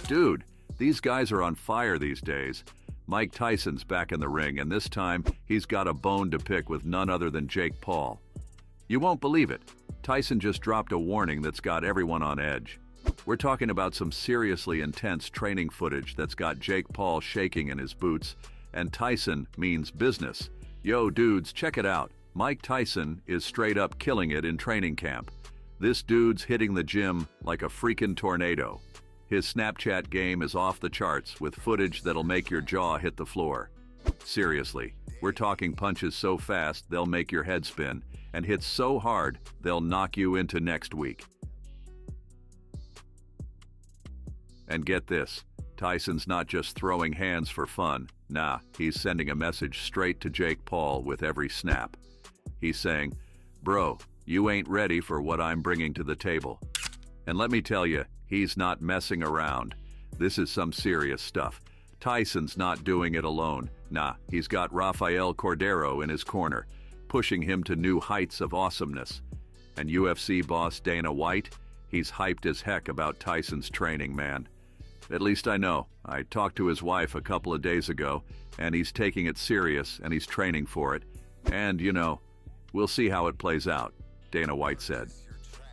Dude, these guys are on fire these days. Mike Tyson's back in the ring, and this time he's got a bone to pick with none other than Jake Paul. You won't believe it. Tyson just dropped a warning that's got everyone on edge. We're talking about some seriously intense training footage that's got Jake Paul shaking in his boots, and Tyson means business. Yo, dudes, check it out. Mike Tyson is straight up killing it in training camp. This dude's hitting the gym like a freaking tornado. His Snapchat game is off the charts with footage that'll make your jaw hit the floor. Seriously, we're talking punches so fast they'll make your head spin, and hits so hard they'll knock you into next week. And get this, Tyson's not just throwing hands for fun. Nah, he's sending a message straight to Jake Paul with every snap. He's saying, "Bro, you ain't ready for what I'm bringing to the table." And let me tell you, he's not messing around. This is some serious stuff. Tyson's not doing it alone. Nah, he's got Rafael Cordero in his corner, pushing him to new heights of awesomeness. And UFC boss Dana White, he's hyped as heck about Tyson's training, man. At least I know. I talked to his wife a couple of days ago, and he's taking it serious and he's training for it. And, you know, we'll see how it plays out, Dana White said.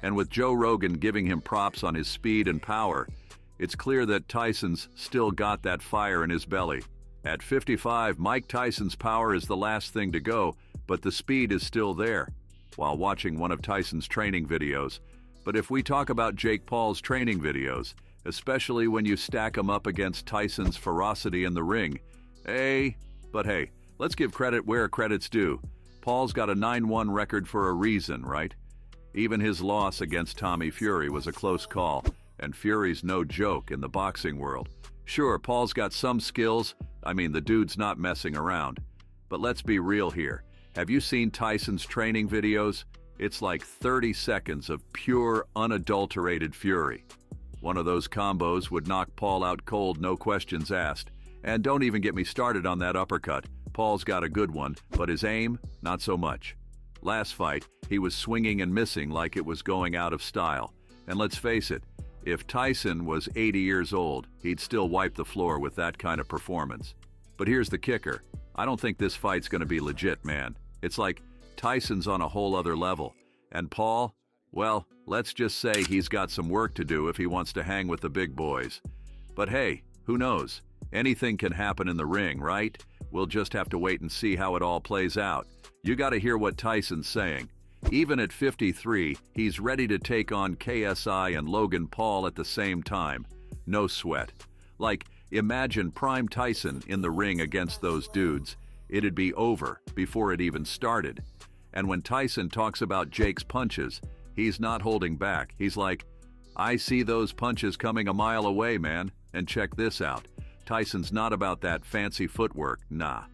And with Joe Rogan giving him props on his speed and power, it's clear that Tyson's still got that fire in his belly. At 55, Mike Tyson's power is the last thing to go, but the speed is still there, while watching one of Tyson's training videos. But if we talk about Jake Paul's training videos, especially when you stack them up against Tyson's ferocity in the ring, but hey, let's give credit where credit's due. Paul's got a 9-1 record for a reason, right? Even his loss against Tommy Fury was a close call, and Fury's no joke in the boxing world. Sure, Paul's got some skills. I mean, the dude's not messing around. But let's be real here. Have you seen Tyson's training videos? It's like 30 seconds of pure, unadulterated fury. One of those combos would knock Paul out cold, no questions asked. And don't even get me started on that uppercut. Paul's got a good one, but his aim, not so much. Last fight, he was swinging and missing like it was going out of style. And let's face it, if Tyson was 80 years old, he'd still wipe the floor with that kind of performance. But here's the kicker. I don't think this fight's gonna be legit, man. It's like Tyson's on a whole other level. And Paul, well, let's just say he's got some work to do if he wants to hang with the big boys. But hey, who knows? Anything can happen in the ring, right? We'll just have to wait and see how it all plays out. You gotta hear what Tyson's saying. Even at 53, he's ready to take on KSI and Logan Paul at the same time. No sweat. Like, imagine Prime Tyson in the ring against those dudes. It'd be over before it even started. And when Tyson talks about Jake's punches, he's not holding back. He's like, "I see those punches coming a mile away, man. And check this out." Tyson's not about that fancy footwork, nah.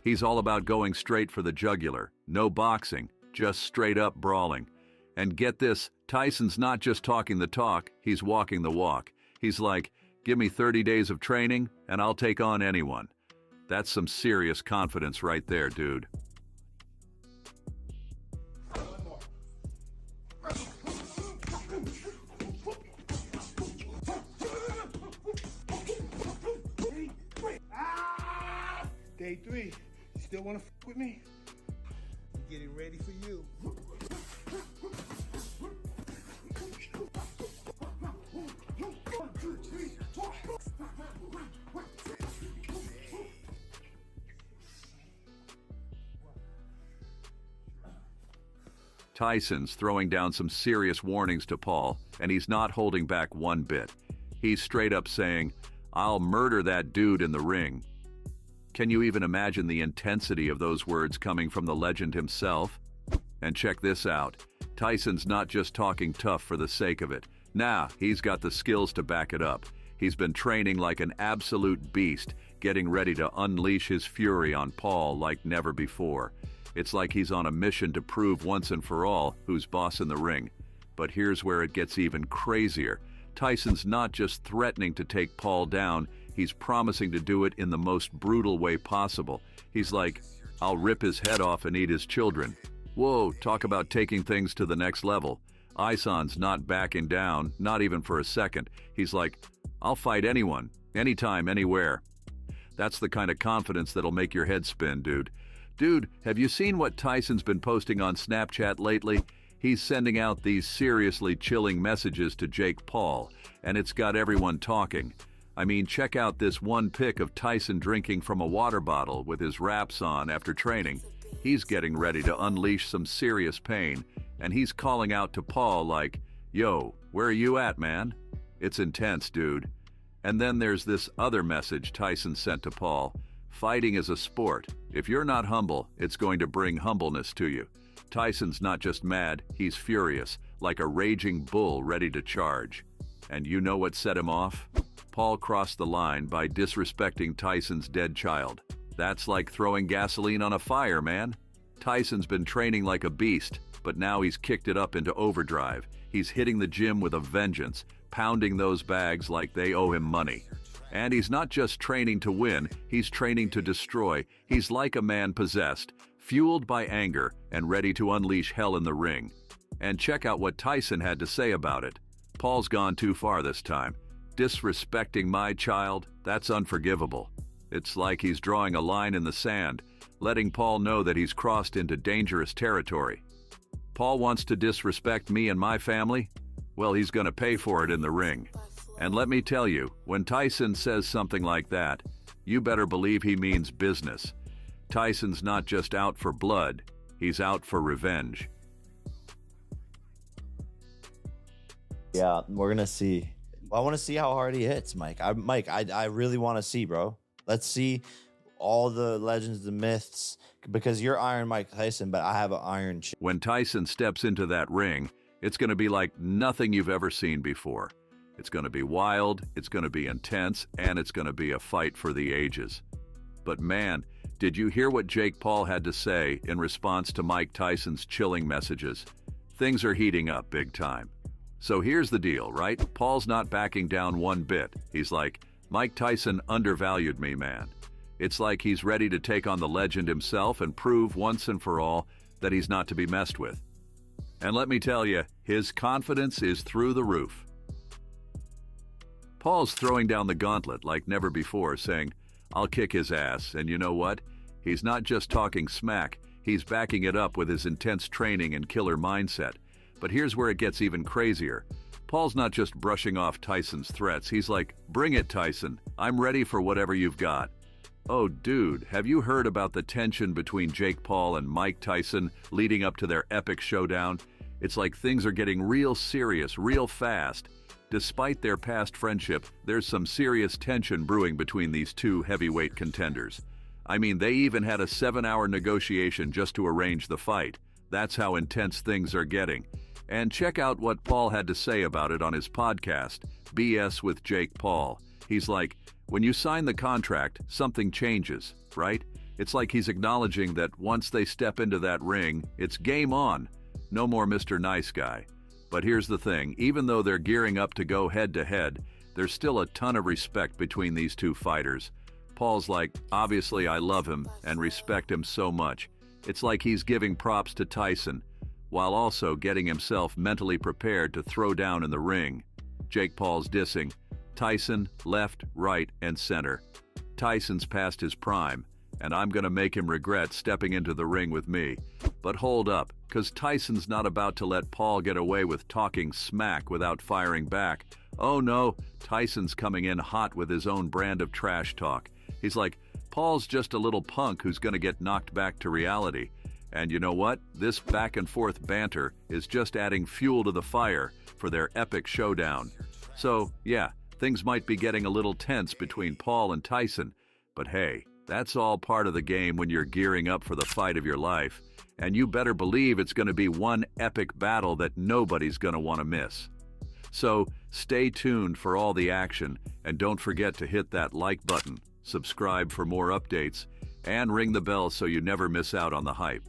He's all about going straight for the jugular. No boxing, just straight up brawling. And get this, Tyson's not just talking the talk, he's walking the walk. He's like, "Give me 30 days of training and I'll take on anyone." That's some serious confidence right there, dude. Day 3, you still wanna f with me? Getting ready for you. Tyson's throwing down some serious warnings to Paul, and he's not holding back one bit. He's straight up saying, "I'll murder that dude in the ring." Can you even imagine the intensity of those words coming from the legend himself? And check this out. Tyson's not just talking tough for the sake of it. Nah, he's got the skills to back it up. He's been training like an absolute beast, getting ready to unleash his fury on Paul like never before. It's like he's on a mission to prove once and for all who's boss in the ring. But here's where it gets even crazier. Tyson's not just threatening to take Paul down, he's promising to do it in the most brutal way possible. He's like, "I'll rip his head off and eat his children." Whoa, talk about taking things to the next level. Ison's not backing down, not even for a second. He's like, I'll fight anyone, anytime, anywhere. That's the kind of confidence that'll make your head spin, dude. Dude, have you seen what Tyson's been posting on Snapchat lately? He's sending out these seriously chilling messages to Jake Paul, and it's got everyone talking. I mean, check out this one pic of Tyson drinking from a water bottle with his wraps on after training. He's getting ready to unleash some serious pain, and he's calling out to Paul like, "Yo, where are you at, man?" It's intense, dude. And then there's this other message Tyson sent to Paul. Fighting is a sport. If you're not humble, it's going to bring humbleness to you. Tyson's not just mad, he's furious, like a raging bull ready to charge. And you know what set him off? Paul crossed the line by disrespecting Tyson's dead child. That's like throwing gasoline on a fire, man. Tyson's been training like a beast, but now he's kicked it up into overdrive. He's hitting the gym with a vengeance, pounding those bags like they owe him money. And he's not just training to win, he's training to destroy. He's like a man possessed, fueled by anger, and ready to unleash hell in the ring. And check out what Tyson had to say about it. Paul's gone too far this time. Disrespecting my child, that's unforgivable. It's like he's drawing a line in the sand, letting Paul know that he's crossed into dangerous territory. Paul wants to disrespect me and my family? Well, he's gonna pay for it in the ring. And let me tell you, when Tyson says something like that, you better believe he means business. Tyson's not just out for blood, he's out for revenge. Yeah, we're gonna see. I want to see how hard he hits, Mike. I really want to see, bro. Let's see all the legends, the myths, because you're Iron Mike Tyson, but I have an Iron Chip. When Tyson steps into that ring, it's going to be like nothing you've ever seen before. It's going to be wild, it's going to be intense, and it's going to be a fight for the ages. But man, did you hear what Jake Paul had to say in response to Mike Tyson's chilling messages? Things are heating up big time. So here's the deal, right? Paul's not backing down one bit. He's like, Mike Tyson undervalued me, man. It's like he's ready to take on the legend himself and prove once and for all that he's not to be messed with. And let me tell you, his confidence is through the roof. Paul's throwing down the gauntlet like never before, saying, I'll kick his ass, and you know what? He's not just talking smack, he's backing it up with his intense training and killer mindset. But here's where it gets even crazier. Paul's not just brushing off Tyson's threats. He's like, bring it, Tyson. I'm ready for whatever you've got. Oh, dude, have you heard about the tension between Jake Paul and Mike Tyson leading up to their epic showdown? It's like things are getting real serious, real fast. Despite their past friendship, there's some serious tension brewing between these two heavyweight contenders. I mean, they even had a 7-hour negotiation just to arrange the fight. That's how intense things are getting. And check out what Paul had to say about it on his podcast, BS with Jake Paul. He's like, when you sign the contract, something changes, right? It's like he's acknowledging that once they step into that ring, it's game on. No more Mr. Nice Guy. But here's the thing, even though they're gearing up to go head-to-head, there's still a ton of respect between these two fighters. Paul's like, obviously I love him and respect him so much. It's like he's giving props to Tyson, while also getting himself mentally prepared to throw down in the ring. Jake Paul's dissing Tyson left, right, and center. Tyson's past his prime, and I'm gonna make him regret stepping into the ring with me. But hold up, cause Tyson's not about to let Paul get away with talking smack without firing back. Oh no, Tyson's coming in hot with his own brand of trash talk. He's like, Paul's just a little punk who's gonna get knocked back to reality. And you know what? This back and forth banter is just adding fuel to the fire for their epic showdown. So, yeah, things might be getting a little tense between Paul and Tyson, but hey, that's all part of the game when you're gearing up for the fight of your life. And you better believe it's going to be one epic battle that nobody's going to want to miss. So, stay tuned for all the action, and don't forget to hit that like button, subscribe for more updates, and ring the bell so you never miss out on the hype.